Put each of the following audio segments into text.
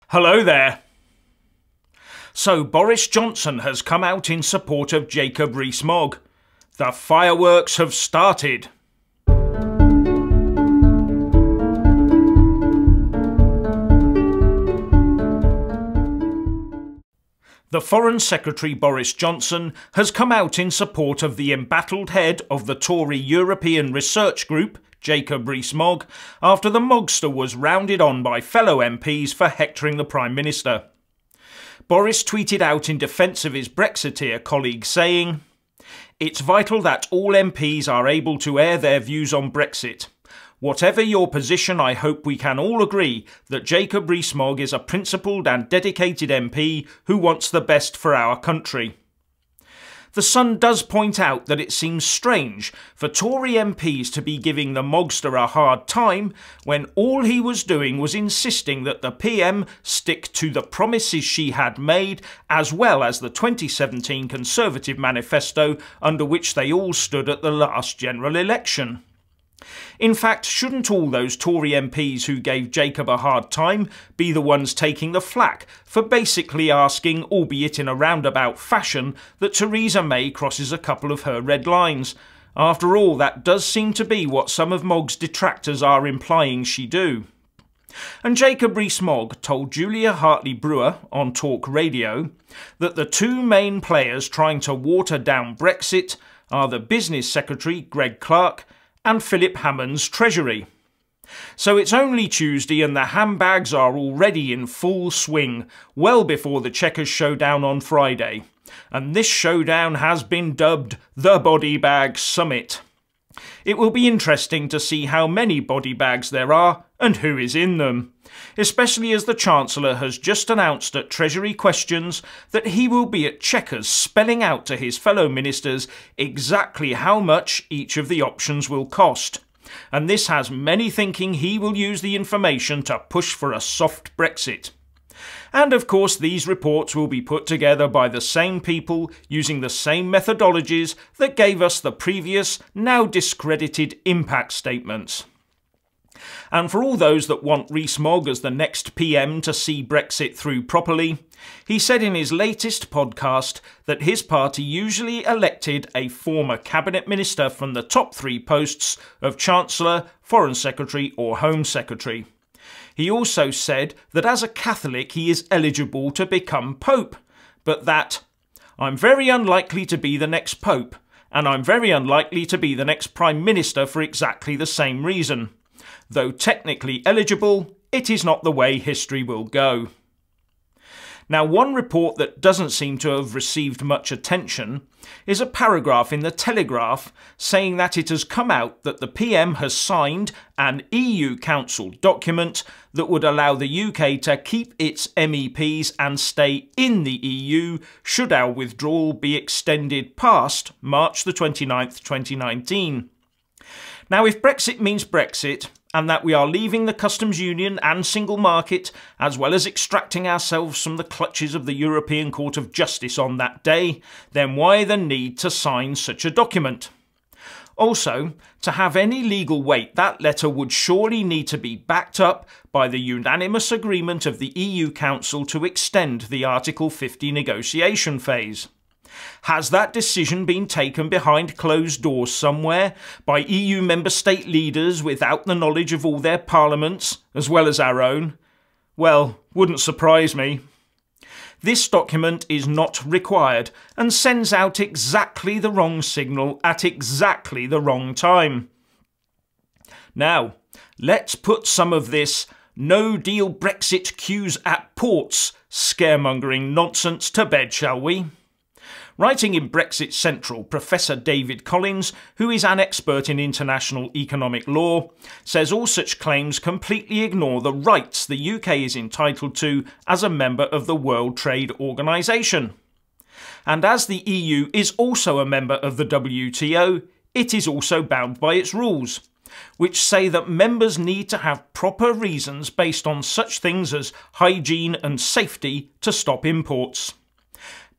Hello there. So Boris Johnson has come out in support of Jacob Rees-Mogg. The fireworks have started. The Foreign Secretary Boris Johnson has come out in support of the embattled head of the Tory European Research Group, Jacob Rees-Mogg, after the Moggster was rounded on by fellow MPs for hectoring the Prime Minister. Boris tweeted out in defence of his Brexiteer colleague saying, "It's vital that all MPs are able to air their views on Brexit. Whatever your position, I hope we can all agree that Jacob Rees-Mogg is a principled and dedicated MP who wants the best for our country." The Sun does point out that it seems strange for Tory MPs to be giving the Moggster a hard time when all he was doing was insisting that the PM stick to the promises she had made, as well as the 2017 Conservative Manifesto under which they all stood at the last general election. In fact, shouldn't all those Tory MPs who gave Jacob a hard time be the ones taking the flak for basically asking, albeit in a roundabout fashion, that Theresa May crosses a couple of her red lines? After all, that does seem to be what some of Mogg's detractors are implying she do. And Jacob Rees-Mogg told Julia Hartley-Brewer on Talk Radio that the two main players trying to water down Brexit are the Business Secretary, Greg Clark, and Philip Hammond's Treasury. So it's only Tuesday and the handbags are already in full swing, well before the Chequers showdown on Friday. And this showdown has been dubbed the Body Bag Summit. It will be interesting to see how many body bags there are and who is in them, especially as the Chancellor has just announced at Treasury Questions that he will be at Chequers spelling out to his fellow ministers exactly how much each of the options will cost. And this has many thinking he will use the information to push for a soft Brexit. And of course these reports will be put together by the same people using the same methodologies that gave us the previous, now discredited impact statements. And for all those that want Rees-Mogg as the next PM to see Brexit through properly, he said in his latest podcast that his party usually elected a former cabinet minister from the top three posts of Chancellor, Foreign Secretary or Home Secretary. He also said that as a Catholic he is eligible to become Pope, but that, "I'm very unlikely to be the next Pope, and I'm very unlikely to be the next Prime Minister for exactly the same reason. Though technically eligible, it is not the way history will go." Now, one report that doesn't seem to have received much attention is a paragraph in the Telegraph saying that it has come out that the PM has signed an EU Council document that would allow the UK to keep its MEPs and stay in the EU should our withdrawal be extended past March the 29th, 2019. Now, if Brexit means Brexit, and that we are leaving the customs union and single market, as well as extracting ourselves from the clutches of the European Court of Justice on that day, then why the need to sign such a document? Also, to have any legal weight, that letter would surely need to be backed up by the unanimous agreement of the EU Council to extend the Article 50 negotiation phase. Has that decision been taken behind closed doors somewhere by EU member state leaders without the knowledge of all their parliaments, as well as our own? Well, wouldn't surprise me. This document is not required and sends out exactly the wrong signal at exactly the wrong time. Now, let's put some of this no-deal Brexit queues at ports scaremongering nonsense to bed, shall we? Writing in Brexit Central, Professor David Collins, who is an expert in international economic law, says all such claims completely ignore the rights the UK is entitled to as a member of the World Trade Organization. And as the EU is also a member of the WTO, it is also bound by its rules, which say that members need to have proper reasons based on such things as hygiene and safety to stop imports.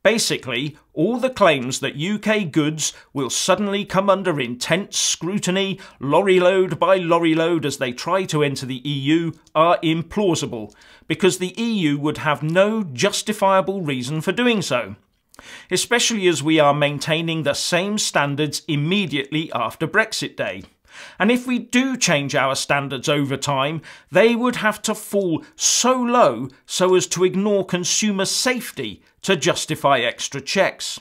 Basically, all the claims that UK goods will suddenly come under intense scrutiny, lorry load by lorry load as they try to enter the EU, are implausible, because the EU would have no justifiable reason for doing so. Especially as we are maintaining the same standards immediately after Brexit Day. And if we do change our standards over time, they would have to fall so low so as to ignore consumer safety to justify extra checks.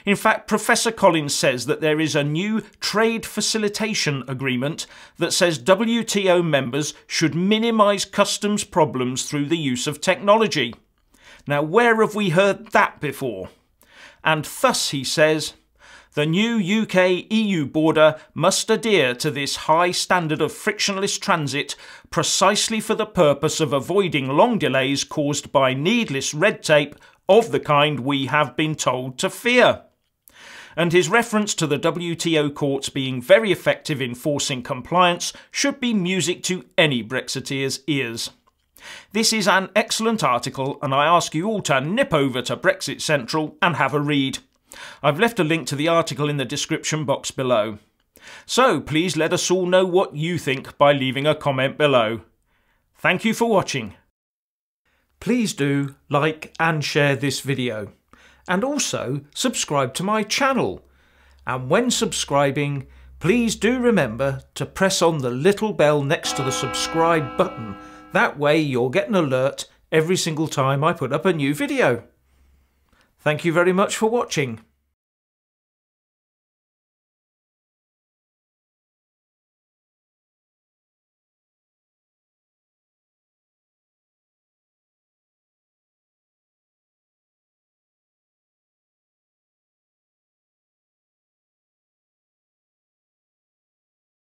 In fact, Professor Collins says that there is a new trade facilitation agreement that says WTO members should minimise customs problems through the use of technology. Now, where have we heard that before? And thus, he says, the new UK-EU border must adhere to this high standard of frictionless transit precisely for the purpose of avoiding long delays caused by needless red tape of the kind we have been told to fear. And his reference to the WTO courts being very effective in forcing compliance should be music to any Brexiteer's ears. This is an excellent article, and I ask you all to nip over to Brexit Central and have a read. I've left a link to the article in the description box below. So please let us all know what you think by leaving a comment below. Thank you for watching. Please do like and share this video, and also subscribe to my channel. And when subscribing, please do remember to press on the little bell next to the subscribe button. That way you'll get an alert every single time I put up a new video. Thank you very much for watching.